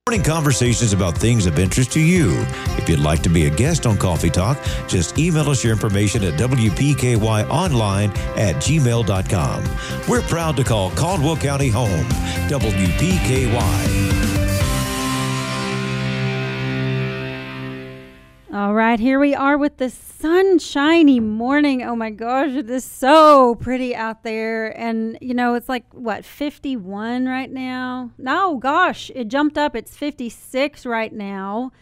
Morning conversations about things of interest to you. If you'd like to be a guest on Coffee Talk, just email us your information at wpkyonline@gmail.com. We're proud to call Caldwell County home. WPKY. All right, here we are with the sunshiny morning. Oh my gosh, it is so pretty out there. And, you know, it's like, what, 51 right now? No, gosh, it jumped up. It's 56 right now.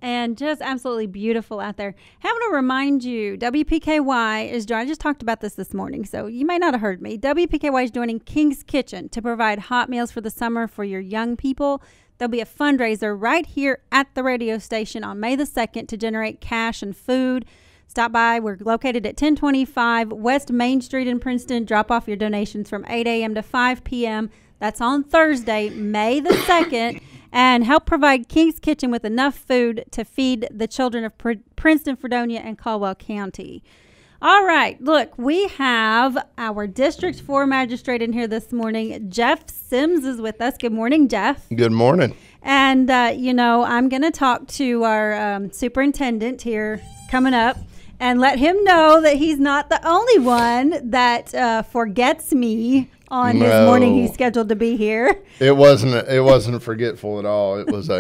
And just absolutely beautiful out there. Having to remind you, WPKY is, I just talked about this morning, so you may not have heard me. WPKY is joining King's Kitchen to provide hot meals for the summer for your young people. There'll be a fundraiser right here at the radio station on May the 2nd to generate cash and food. Stop by. We're located at 1025 West Main Street in Princeton. Drop off your donations from 8 a.m. to 5 p.m. That's on Thursday, May the 2nd. And help provide King's Kitchen with enough food to feed the children of Princeton, Fredonia, and Caldwell County. All right, look, we have our District 4 Magistrate in here this morning. Jeff Sims is with us. Good morning, Jeff. Good morning. And, you know, I'm going to talk to our superintendent here coming up and let him know that he's not the only one that forgets me on his morning he's scheduled to be here. It wasn't forgetful at all. It was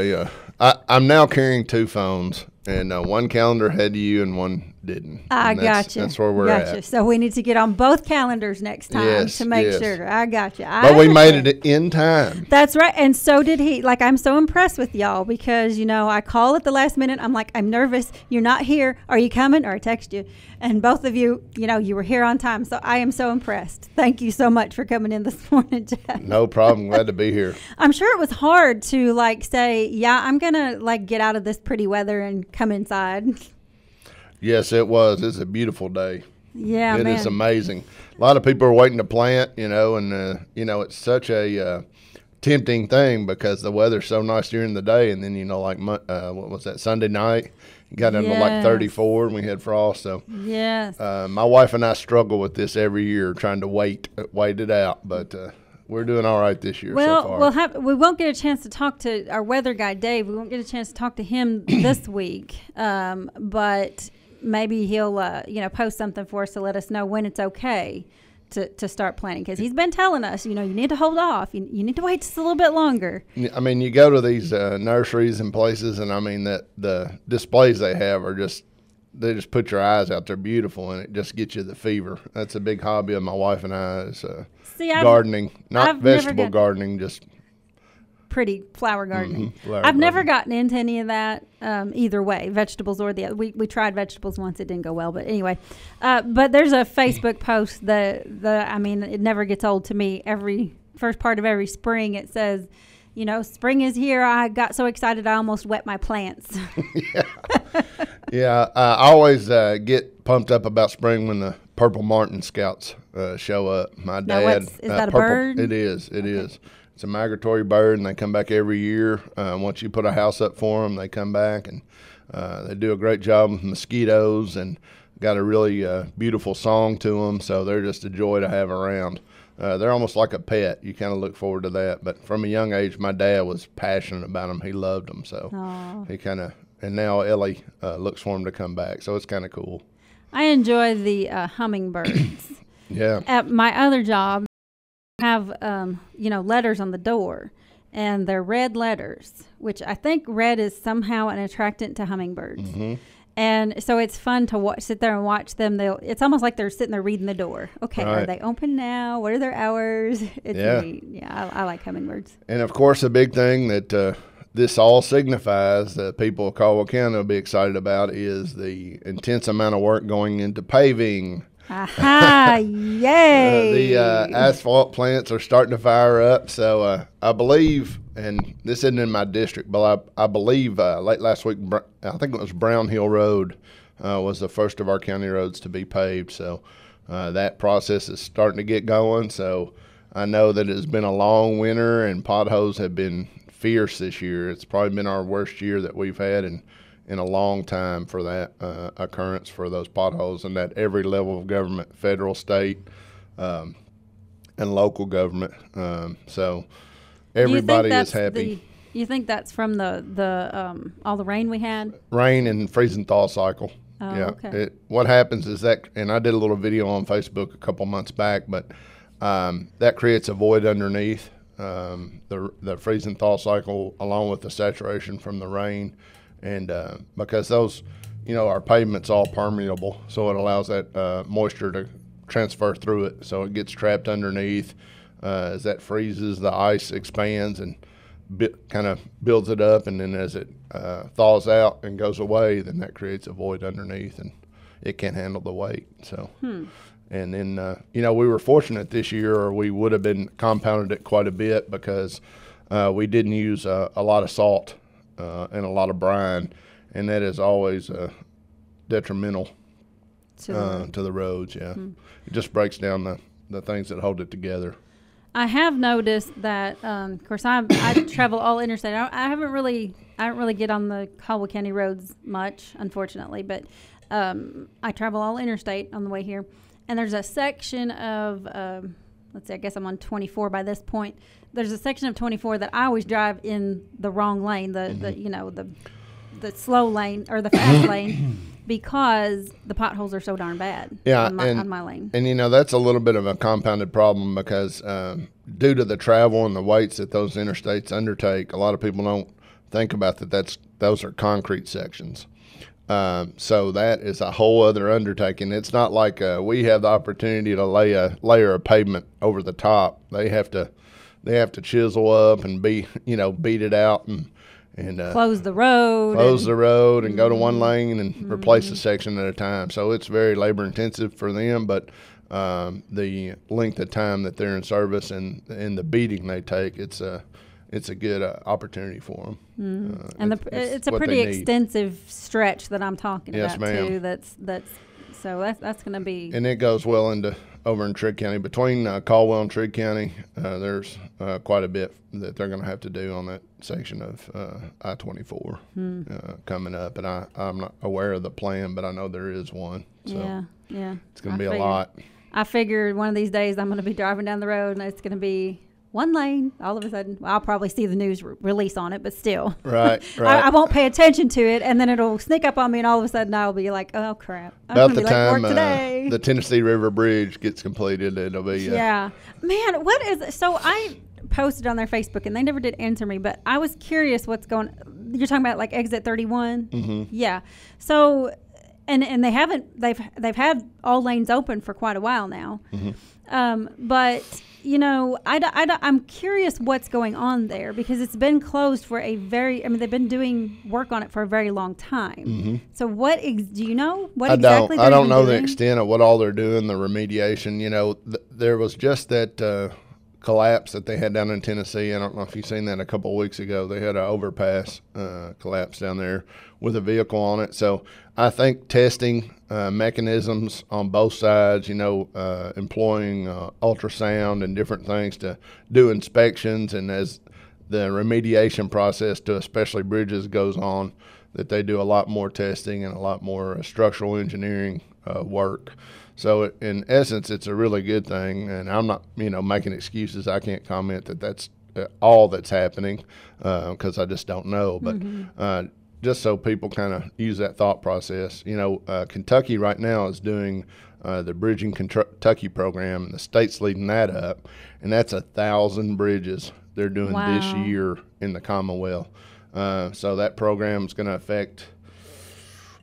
I'm now carrying two phones, and one calendar had you and one didn't. I got you. That's where we're at. So we need to get on both calendars next time to make sure. I got you. But we made it in time. That's right. And so did he. Like, I'm so impressed with y'all because, you know, I call at the last minute. I'm like, I'm nervous. You're not here. Are you coming? Or I text you. And both of you, you know, you were here on time. So I am so impressed. Thank you so much for coming in this morning, Jeff. No problem. Glad to be here. I'm sure it was hard to, like, say, yeah, I'm going to, like, get out of this pretty weather and come inside. Yes, it was. It's a beautiful day. Yeah, It is amazing. A lot of people are waiting to plant, you know, and, you know, it's such a tempting thing because the weather's so nice during the day. And then, you know, like, what was that, Sunday night? Got into like 34 and we had frost. So yes, my wife and I struggle with this every year, trying to wait it out. But we're doing all right this year so far. We won't get a chance to talk to our weather guy, Dave. We won't get a chance to talk to him this week. But maybe he'll, you know, post something for us to let us know when it's okay to start planting, because he's been telling us, you know, you need to hold off. You need to wait just a little bit longer. I mean, you go to these nurseries and places, and I mean that the displays they have are just, they just put your eyes out. They're beautiful, and it just gets you the fever. That's a big hobby of my wife and I is gardening, not vegetable gardening, just pretty flower gardening. I've never gotten into any of that either way, vegetables or the other. We tried vegetables once. It didn't go well, but anyway. But there's a Facebook post that I mean, it never gets old to me. Every first part of every spring, it says, you know, spring is here. I got so excited I almost wet my plants. Yeah. I always get pumped up about spring when the purple martin scouts show up. My dad. Is that a bird? It is. It is. It's a migratory bird, and they come back every year. Once you put a house up for them, they come back, and they do a great job with mosquitoes and got a really beautiful song to them, so they're just a joy to have around. They're almost like a pet. You kind of look forward to that. But from a young age, my dad was passionate about them. He loved them, so he kind of, and now Ellie looks for him to come back, so it's kind of cool. I enjoy the hummingbirds. Yeah. At my other job, have you know, letters on the door, and they're red letters, which I think red is somehow an attractant to hummingbirds. And so it's fun to sit there and watch them. It's almost like they're sitting there reading the door. Okay, right. Are they open now? What are their hours? It's neat. Yeah, I like hummingbirds. And of course, a big thing that this all signifies that people of Caldwell County will be excited about is the intense amount of work going into paving. Aha, yay! The asphalt plants are starting to fire up. So I believe, and this isn't in my district, but I believe late last week, I think it was Brown Hill Road was the first of our county roads to be paved. So that process is starting to get going. So I know that it's been a long winter, and potholes have been fierce this year. It's probably been our worst year that we've had in a long time for that occurrence, for those potholes, and at every level of government, federal, state, and local government. So everybody is happy. You think that's from the all the rain we had? Rain and freezing thaw cycle. Oh, yeah. okay. What happens is that, and I did a little video on Facebook a couple months back, but that creates a void underneath the freezing thaw cycle, along with the saturation from the rain, and because those, our pavement's all permeable, so it allows that moisture to transfer through it, so it gets trapped underneath. As that freezes, the ice expands and kind of builds it up, and then as it thaws out and goes away, then that creates a void underneath, and it can't handle the weight. So, and then we were fortunate this year, or we would have been compounded it quite a bit, because we didn't use a lot of salt and a lot of brine, and that is always detrimental to the roads. Yeah, it just breaks down the things that hold it together. I have noticed that, of course, I travel all interstate. I don't really get on the Caldwell County roads much, unfortunately, but I travel all interstate on the way here. And there's a section of, let's see, I guess I'm on 24 by this point. There's a section of 24 that I always drive in the wrong lane, the slow lane or the fast lane, because the potholes are so darn bad on my lane. And, that's a little bit of a compounded problem, because due to the travel and the weights that those interstates undertake, a lot of people don't think about those are concrete sections. So that is a whole other undertaking. It's not like we have the opportunity to lay a layer of pavement over the top. They have to chisel up and beat it out and close the road and go to one lane and replace a section at a time. So it's very labor intensive for them, but the length of time that they're in service and the beating they take, it's a good opportunity for them. And it's a pretty extensive stretch that I'm talking about too. That's going to be, and it goes well into over in Trigg County. Between Caldwell and Trigg County, there's quite a bit that they're going to have to do on that section of I-24 coming up. And I'm not aware of the plan, but I know there is one. So yeah. It's going to be a lot. I figured one of these days I'm going to be driving down the road and it's going to be one lane. All of a sudden, I'll probably see the news release on it, but still. Right. I won't pay attention to it, and then it'll sneak up on me, and all of a sudden I'll be like, oh, crap. About the time the Tennessee River Bridge gets completed, it'll be. Yeah. Man, what is – so I posted on their Facebook, and they never did answer me, but I was curious what's going – you're talking about like exit 31? Mm-hmm. Yeah. So – and they haven't – they've had all lanes open for quite a while now. Mm-hmm. But – I'm curious what's going on there, because it's been closed for they've been doing work on it for a very long time. Mm-hmm. So do you know what I exactly I don't know the extent of what all they're doing, the remediation. There was just that collapse that they had down in Tennessee. I don't know if you've seen that a couple of weeks ago. They had an overpass collapse down there with a vehicle on it. So I think testing mechanisms on both sides, employing ultrasound and different things to do inspections, and as the remediation process to especially bridges goes on, that they do a lot more testing and a lot more structural engineering work. So in essence, it's a really good thing, and I'm not, making excuses. I can't comment that that's all that's happening, because I just don't know. But just so people kind of use that thought process, Kentucky right now is doing the Bridging Kentucky program, and the state's leading that up, and that's 1,000 bridges they're doing this year in the Commonwealth. So that program is going to affect,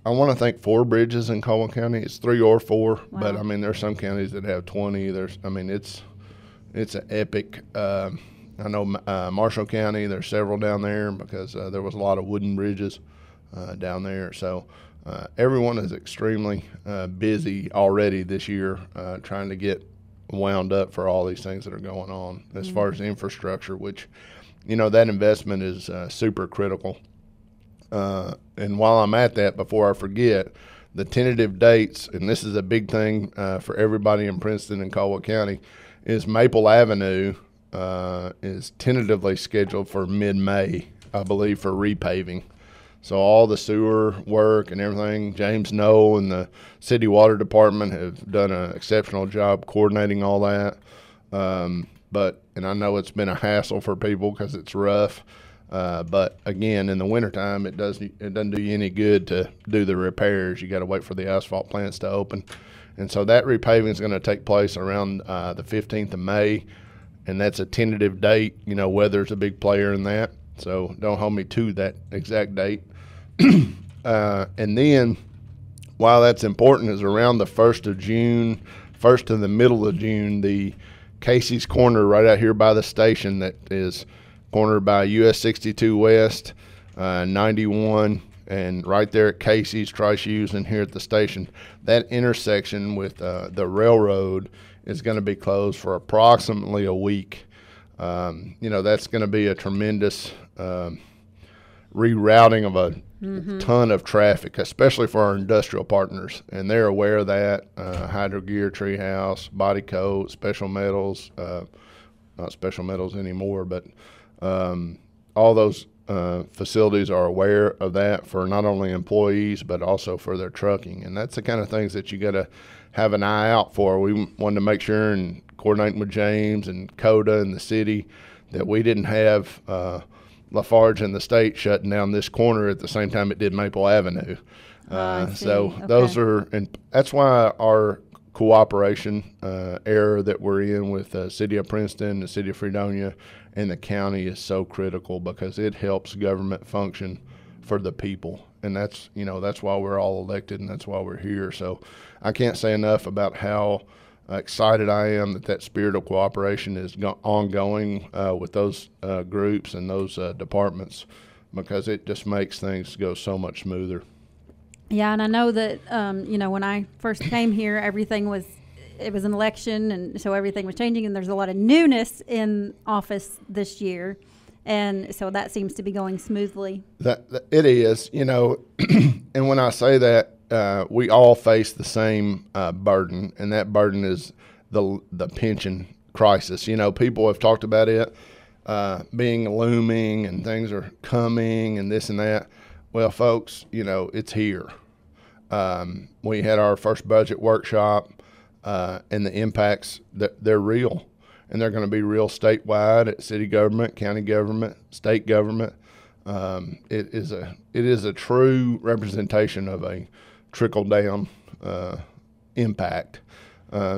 I want to think 4 bridges in Caldwell County. It's 3 or 4, but there's some counties that have 20. It's an epic. I know Marshall County, there's several down there, because there was a lot of wooden bridges down there. So everyone is extremely busy already this year, trying to get wound up for all these things that are going on as far as infrastructure, which, that investment is super critical. And while I'm at that, before I forget, the tentative dates, and this is a big thing for everybody in Princeton and Caldwell County, is Maple Avenue is tentatively scheduled for mid-May, I believe, for repaving. So all the sewer work and everything, James Noel and the city water department have done an exceptional job coordinating all that. And I know it's been a hassle for people because it's rough. But again, in the wintertime, it doesn't do you any good to do the repairs. You got to wait for the asphalt plants to open. And so that repaving is going to take place around the 15th of May, and that's a tentative date. You know, weather's a big player in that, so don't hold me to that exact date. And then, while that's important, is around the 1st of June, 1st to the middle of June, the Casey's Corner right out here by the station that is cornered by US 62 West, 91, and right there at Casey's, Tri-Shoes, and here at the station, that intersection with the railroad is going to be closed for approximately a week. You know, that's going to be a tremendous rerouting of a ton of traffic, especially for our industrial partners, and they're aware of that. Hydro Gear, Treehouse, Body Coat, Special Metals, not Special Metals anymore, but all those facilities are aware of that for not only employees but also for their trucking, and that's the kind of things that you got to have an eye out for. We wanted to make sure, and coordinating with James and CODA and the city, that we didn't have Lafarge and the state shutting down this corner at the same time it did Maple Avenue. So okay. Those are, and that's why our cooperation era that we're in with the city of Princeton, the city of Fredonia, and the county is so critical, because it helps government function for the people, and that's, you know, that's why we're all elected, and that's why we're here. So I can't say enough about how excited I am that spirit of cooperation is ongoing with those groups and those departments, because it just makes things go so much smoother. Yeah, and I know that you know, when I first came here, it was an election, and so everything was changing, and there's a lot of newness in office this year, and so that seems to be going smoothly. That it is, you know, and when I say that, we all face the same burden, and that burden is the pension crisis. You know, people have talked about it being looming, and things are coming, and this and that. Well, folks, you know, it's here. We had our first budget workshop, and the impacts, they're real, and they're going to be real statewide at city government, county government, state government. It is a true representation of a trickle-down impact.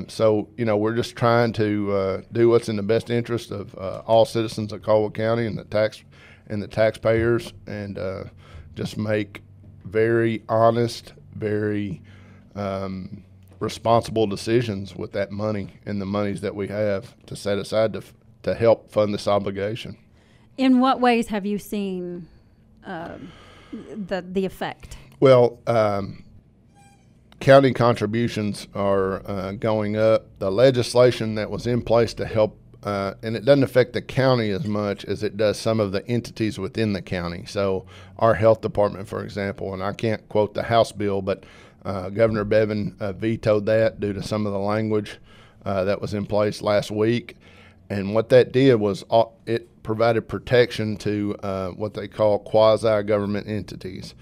So, you know, we're just trying to do what's in the best interest of all citizens of Caldwell County and the taxpayers, and just make very honest, very responsible decisions with that money and the monies that we have to set aside to help fund this obligation. In what ways have you seen the effect? Well, county contributions are going up. The legislation that was in place to help, and it doesn't affect the county as much as it does some of the entities within the county. So our health department, for example, and I can't quote the House bill, but Governor Bevin vetoed that due to some of the language that was in place last week. And what that did was it provided protection to what they call quasi-government entities.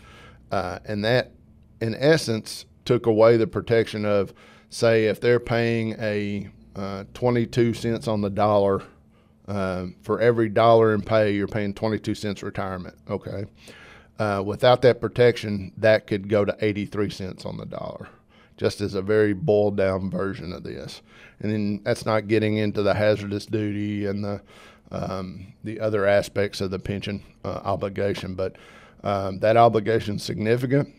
And that, in essence, took away the protection of, say, if they're paying a 22 cents on the dollar, for every dollar in pay, you're paying 22 cents retirement. Okay. Without that protection, that could go to 83 cents on the dollar, just as a very boiled down version of this. And then that's not getting into the hazardous duty and the other aspects of the pension obligation. But that obligation is significant.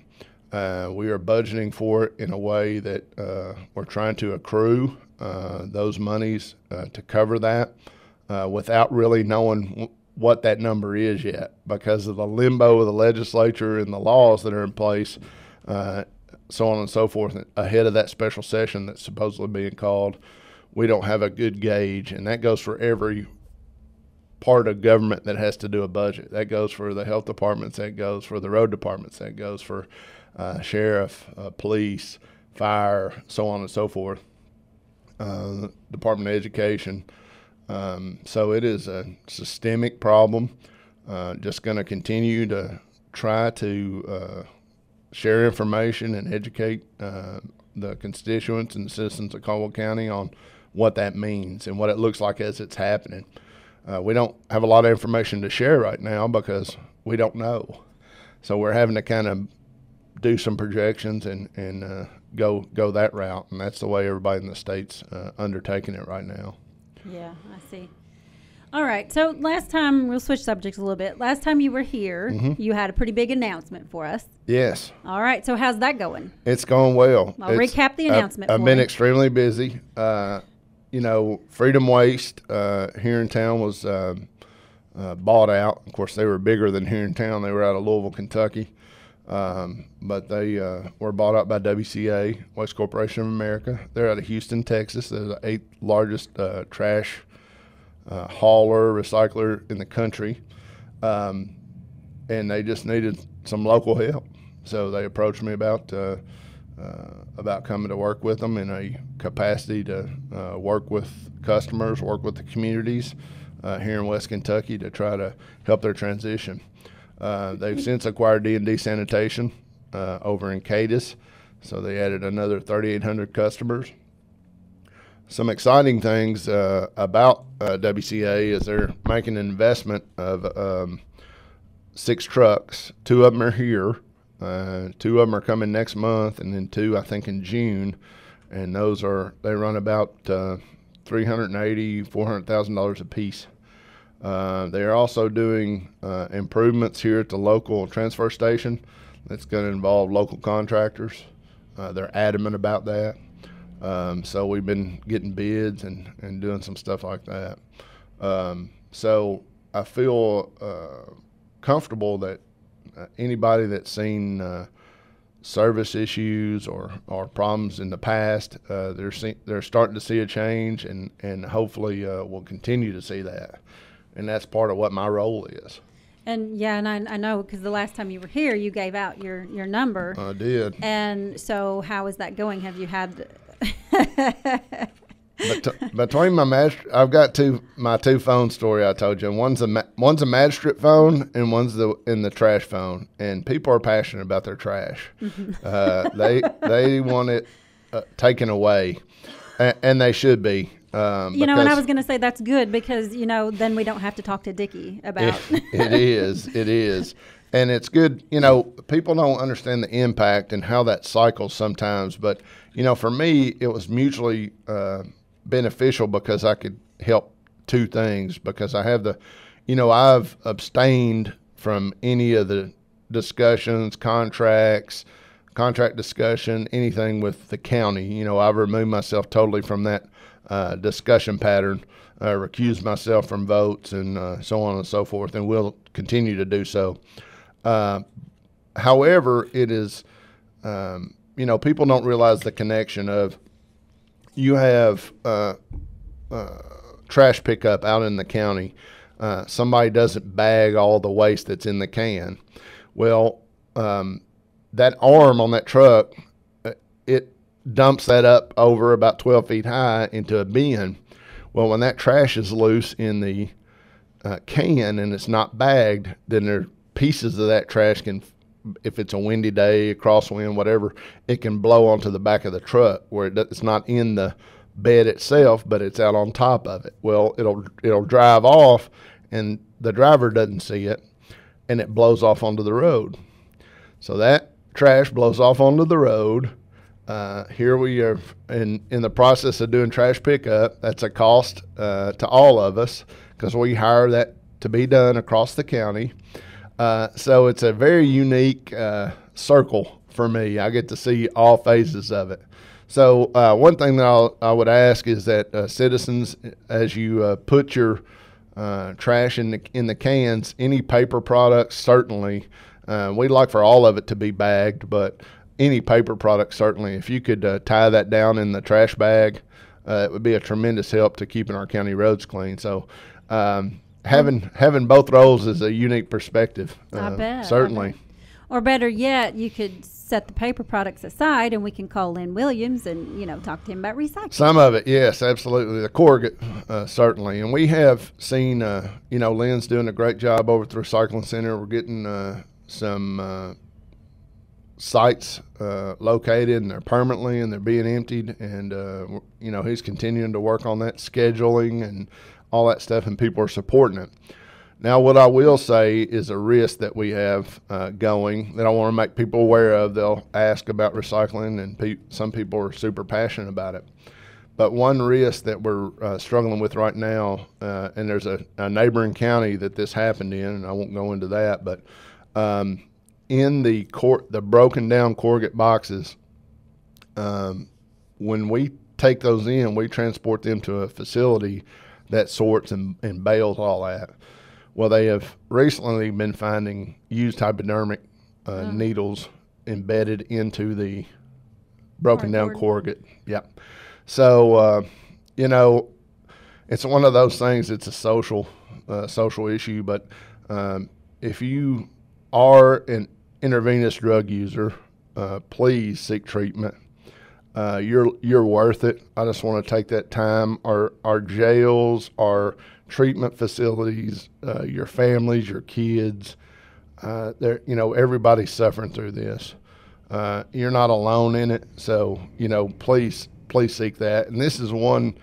We are budgeting for it in a way that we're trying to accrue those monies to cover that without really knowing what that number is yet, because of the limbo of the legislature and the laws that are in place, so on and so forth, ahead of that special session that's supposedly being called. We don't have a good gauge, and that goes for every part of government that has to do a budget. That goes for the health departments, that goes for the road departments, that goes for sheriff, police, fire, so on and so forth, Department of Education. So it is a systemic problem. Just going to continue to try to share information and educate the constituents and the citizens of Caldwell County on what that means and what it looks like as it's happening. We don't have a lot of information to share right now because we don't know. So we're having to kind of do some projections and go that route, and that's the way everybody in the state's undertaking it right now. Yeah, I see. All right. So last time, we'll switch subjects a little bit. Last time you were here, you had a pretty big announcement for us. Yes. All right. So how's that going? It's going well. Recap the announcement. I've been extremely busy. Freedom Waste here in town was bought out. Of course, they were bigger than here in town. They were out of Louisville, Kentucky. But they were bought out by WCA, Waste Corporation of America. They're out of Houston, Texas. They're the 8th largest trash hauler, recycler in the country. And they just needed some local help. So they approached me about coming to work with them in a capacity to work with customers, work with the communities here in West Kentucky to try to help their transition. They've since acquired D&D Sanitation over in Cadiz, so they added another 3,800 customers. Some exciting things about WCA is they're making an investment of 6 trucks. 2 of them are here. 2 of them are coming next month, and then 2, I think, in June. And they run about $380,000, $400,000 a piece. They are also doing improvements here at the local transfer station. That's going to involve local contractors. They're adamant about that. So we've been getting bids and doing some stuff like that. So I feel comfortable that anybody that's seen service issues or problems in the past, they're starting to see a change, and hopefully we'll continue to see that. And that's part of what my role is. And yeah, and I know because the last time you were here, you gave out your number. I did. And so how is that going? Have you had... Between I've got my 2 phone story I told you. One's a Magistrate phone, and one's in the trash phone. And people are passionate about their trash. They want it taken away, and they should be. And I was going to say that's good because then we don't have to talk to Dickie about. It is, and it's good. People don't understand the impact and how that cycles sometimes, but for me, it was mutually beneficial because I could help 2 things. Because I have I've abstained from any of the discussions, contract discussion, anything with the county. I've removed myself totally from that discussion pattern, recused myself from votes, and so on and so forth, and will continue to do so. However, it is, people don't realize the connection of you have trash pickup out in the county. Somebody doesn't bag all the waste that's in the can. Well, that arm on that truck, it dumps that up over about 12 feet high into a bin. Well, when that trash is loose in the can and it's not bagged, then there pieces of that trash can, if it's a windy day, a crosswind, whatever, it can blow onto the back of the truck where it's not in the bed itself, but it's out on top of it. Well, it'll drive off, and the driver doesn't see it, and it blows off onto the road. So that trash blows off onto the road. Here we are in the process of doing trash pickup. That's a cost to all of us because we hire that to be done across the county. So it's a very unique circle for me. I get to see all phases of it. So one thing that I would ask is that citizens, as you put your trash in the cans, any paper products, certainly, we'd like for all of it to be bagged, but any paper product, certainly. If you could tie that down in the trash bag, it would be a tremendous help to keeping our county roads clean. So having both roles is a unique perspective. I bet. Certainly. I bet. Or better yet, you could set the paper products aside and we can call Lynn Williams and, talk to him about recycling. Some of it, yes, absolutely. The corrugate, certainly. And we have seen, Lynn's doing a great job over at the recycling center. We're getting some sites located, and they're permanently, and they're being emptied, and he's continuing to work on that scheduling and all that stuff, and people are supporting it. Now, what I will say is a risk that we have going that I want to make people aware of. They'll ask about recycling, and some people are super passionate about it. But one risk that we're struggling with right now, and there's a neighboring county that this happened in, and I won't go into that, but in the broken down corrugate boxes, when we take those in, we transport them to a facility that sorts and bales all that. Well, they have recently been finding used hypodermic needles embedded into the broken down corrugate. Yep. So, it's one of those things. It's a social issue. But if you are an intravenous drug user, please seek treatment. You're worth it. I just want to take that time. Our jails, our treatment facilities, your families, your kids, everybody's suffering through this. You're not alone in it. So, please seek that. And this is one,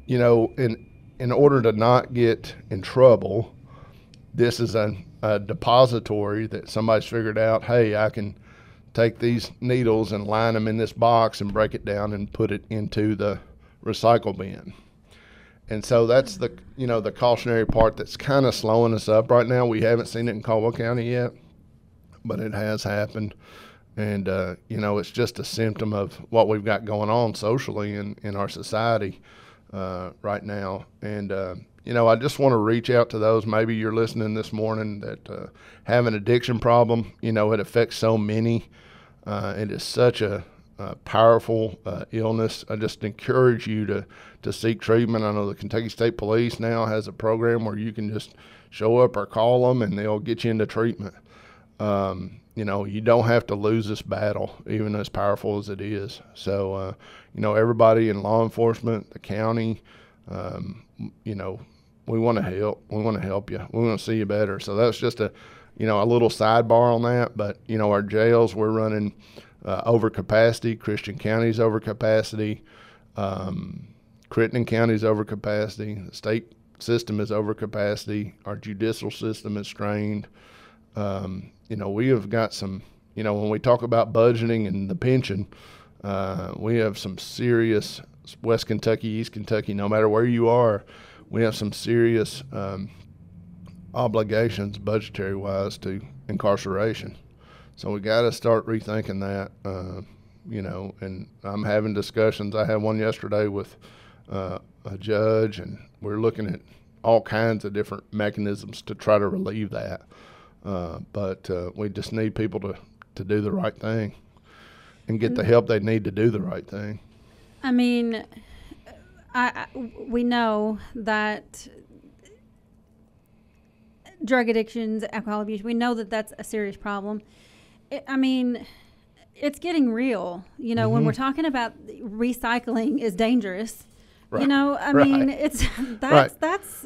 in order to not get in trouble, this is a depository that somebody's figured out, hey, I can take these needles and line them in this box and break it down and put it into the recycle bin. And so that's the cautionary part that's kind of slowing us up right now. We haven't seen it in Caldwell County yet, but it has happened. And, it's just a symptom of what we've got going on socially in our society right now. And, I just want to reach out to those. Maybe you're listening this morning that have an addiction problem. It affects so many. It is such a powerful illness. I just encourage you to seek treatment. I know the Kentucky State Police now has a program where you can just show up or call them and they'll get you into treatment. You don't have to lose this battle, even as powerful as it is. So, everybody in law enforcement, the county, we want to help. We want to help you. We want to see you better. So that's just a little sidebar on that. But, our jails, we're running over capacity. Christian County's over capacity. Crittenden County's over capacity. The state system is over capacity. Our judicial system is strained. We have got some, when we talk about budgeting and the pension, we have some serious West Kentucky, East Kentucky, no matter where you are, we have some serious obligations budgetary-wise to incarceration. So we got to start rethinking that, and I'm having discussions. I had one yesterday with a judge, and we're looking at all kinds of different mechanisms to try to relieve that. But we just need people to do the right thing and get the help they need to do the right thing. I mean, we know that drug addictions, alcohol abuse, we know that that's a serious problem. It's getting real. When we're talking about recycling is dangerous. Right. It's that's.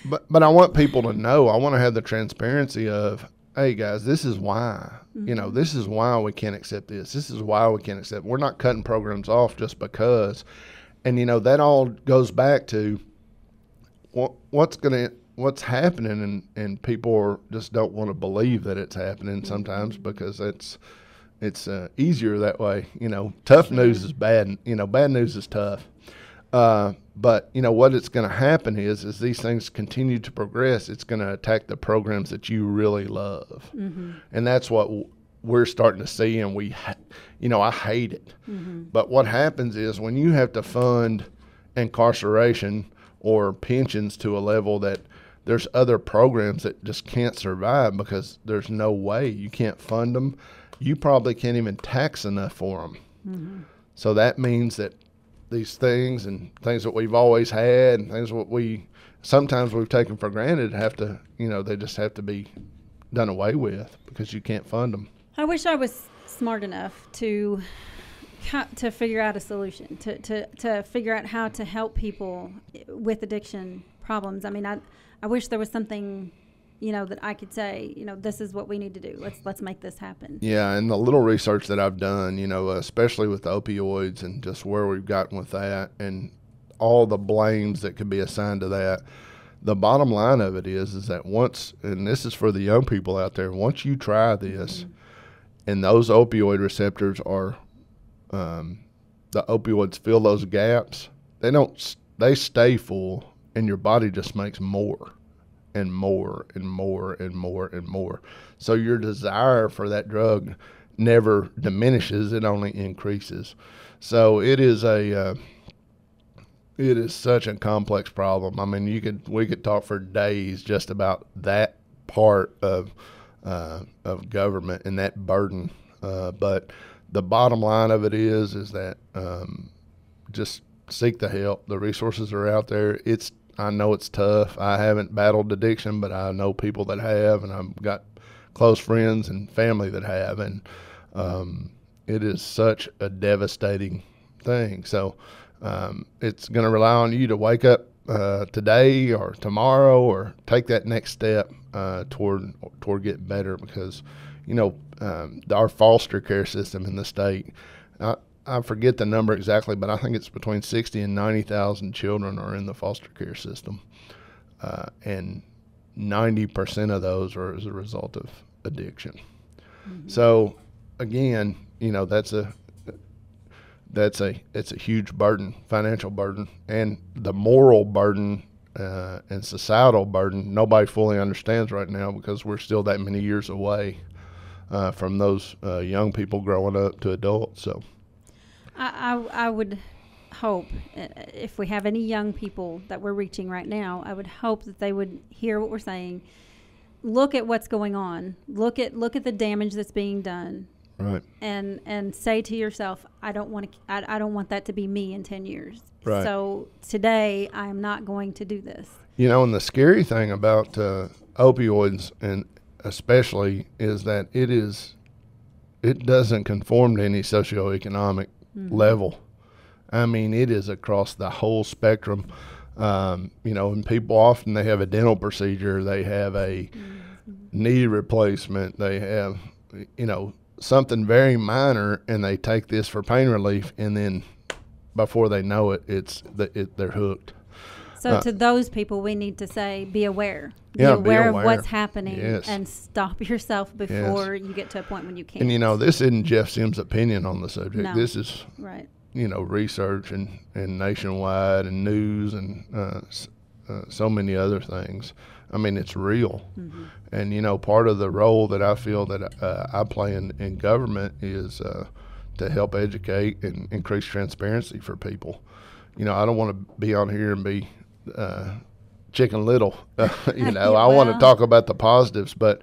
But I want people to know. I want to have the transparency of, hey guys, this is why. Mm-hmm. This is why we can't accept this. This is why we can't accept. We're not cutting programs off just because. And that all goes back to what's happening, and people just don't want to believe that it's happening sometimes because it's easier that way. Tough news is bad. Bad news is tough. But what it's going to happen is these things continue to progress, it's going to attack the programs that you really love. Mm-hmm. And that's what we're starting to see. And I hate it. Mm-hmm. But what happens is when you have to fund incarceration or pensions to a level that there's other programs that just can't survive because there's no way you can't fund them. You probably can't even tax enough for them. Mm-hmm. So that means that these things and things that we've always had and things that sometimes we've taken for granted have to, they just have to be done away with because you can't fund them. I wish I was smart enough to figure out a solution, to figure out how to help people with addiction problems. I wish there was something, that I could say, this is what we need to do. Let's make this happen. Yeah, and the little research that I've done, especially with opioids and just where we've gotten with that and all the blames that could be assigned to that, the bottom line of it is that once, and this is for the young people out there, once you try this, and those opioid receptors are, the opioids fill those gaps, they stay full, and your body just makes more and more and more and more and more. So your desire for that drug never diminishes, it only increases. So it is such a complex problem. I mean, we could talk for days just about that part of government and that burden. But the bottom line of it is that just seek the help. The resources are out there. I know it's tough. I haven't battled addiction, but I know people that have, and I've got close friends and family that have, and it is such a devastating thing. So it's going to rely on you to wake up today or tomorrow, or take that next step toward getting better, because our foster care system in the state, I forget the number exactly, but I think it's between 60 and 90,000 children are in the foster care system, and 90% of those are as a result of addiction. So again, it's a huge burden, financial burden, and the moral burden and societal burden nobody fully understands right now, because we're still that many years away from those young people growing up to adults. So I would hope, if we have any young people that we're reaching right now, I would hope that they would hear what we're saying, look at what's going on, look at the damage that's being done, right, and say to yourself, I don't want that to be me in 10 years. Right. So today I am not going to do this. And the scary thing about opioids, and especially, is that it doesn't conform to any socioeconomic level. I mean, it is across the whole spectrum. And people often, they have a dental procedure, they have a knee replacement, they have, something very minor, and they take this for pain relief, and then before they know it, they're hooked. So to those people, we need to say, be aware. Be Yeah, aware of what's happening, Yes. and stop yourself before you get to a point when you can't. And this isn't Jeff Sims' opinion on the subject. No. This is Right. Research and nationwide and news and so many other things. I mean, it's real. And part of the role that I feel that I play in government is to help educate and increase transparency for people. I don't want to be on here and be Chicken Little. I want to talk about the positives, but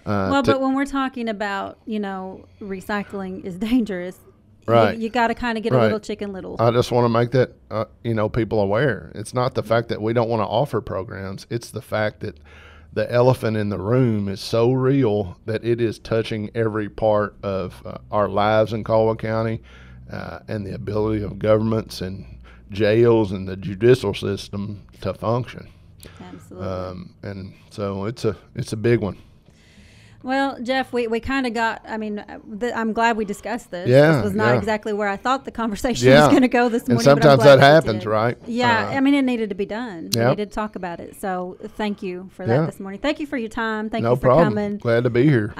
but when we're talking about recycling is dangerous, right, you got to kind of get a little Chicken Little. I just want to make that people aware. It's not the fact that we don't want to offer programs. It's the fact that the elephant in the room is so real that it is touching every part of our lives in Caldwell County, and the ability of governments and jails and the judicial system to function. Absolutely. And so it's a big one. Well, Jeff, we kind of got, I'm glad we discussed this. Yeah, This was not yeah. exactly where I thought the conversation Yeah. was going to go this morning. And sometimes but I'm glad that we happens, did. right? Yeah, it needed to be done. Yeah. We needed to talk about it. So thank you for that Yeah. this morning. Thank you for your time. Thank No you for problem. coming. Glad to be here.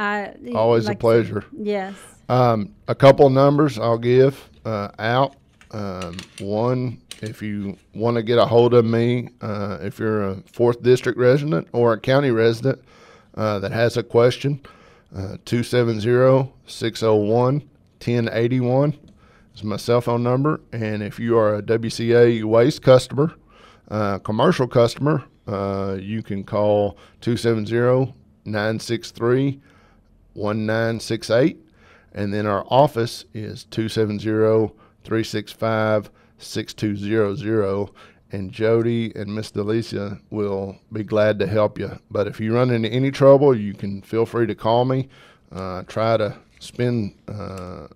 Always a pleasure. Yes. A couple of numbers I'll give out. One, if you want to get a hold of me, if you're a 4th District resident or a county resident that has a question, 270-601-1081 is my cell phone number. And if you are a WCA waste customer, commercial customer, you can call 270-963-1968. And then our office is 270-365-6200. And Jody and Miss Delicia will be glad to help you. But if you run into any trouble, you can feel free to call me. Try to spend a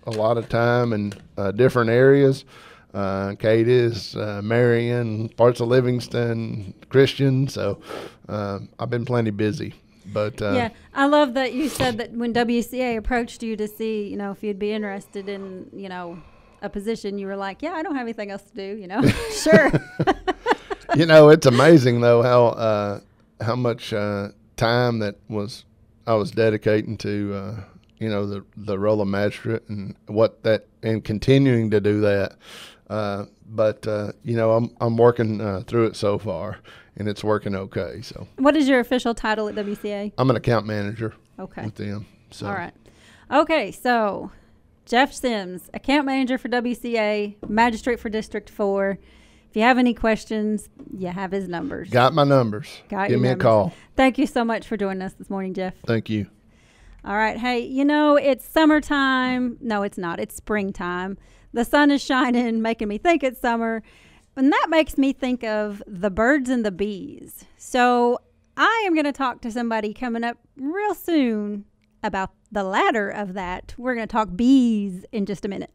lot of time in different areas. Kate is Marion, parts of Livingston, Christian. So I've been plenty busy. But yeah, I love that you said that when WCA approached you to see, if you'd be interested in, a position, you were like, yeah, I don't have anything else to do, Sure. It's amazing though how much time that I was dedicating to the role of magistrate and continuing to do that. But I'm working through it so far, and it's working okay. So, what is your official title at WCA? I'm an account manager. Okay. With them. So. All right. Okay, so Jeff Sims, account manager for WCA, magistrate for District 4. If you have any questions, you have his numbers. Got my numbers. Give me a call. Thank you so much for joining us this morning, Jeff. Thank you. All right. Hey, it's summertime. No, it's not. It's springtime. The sun is shining, making me think it's summer. And that makes me think of the birds and the bees. So I am going to talk to somebody coming up real soon about the latter of that. We're going to talk bees in just a minute.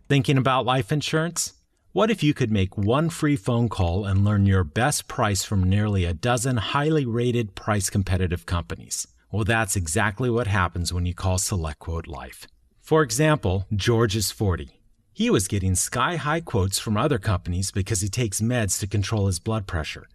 Thinking about life insurance? What if you could make one free phone call and learn your best price from nearly a dozen highly rated, price-competitive companies? Well, that's exactly what happens when you call SelectQuote Life. For example, George is 40. He was getting sky-high quotes from other companies because he takes meds to control his blood pressure.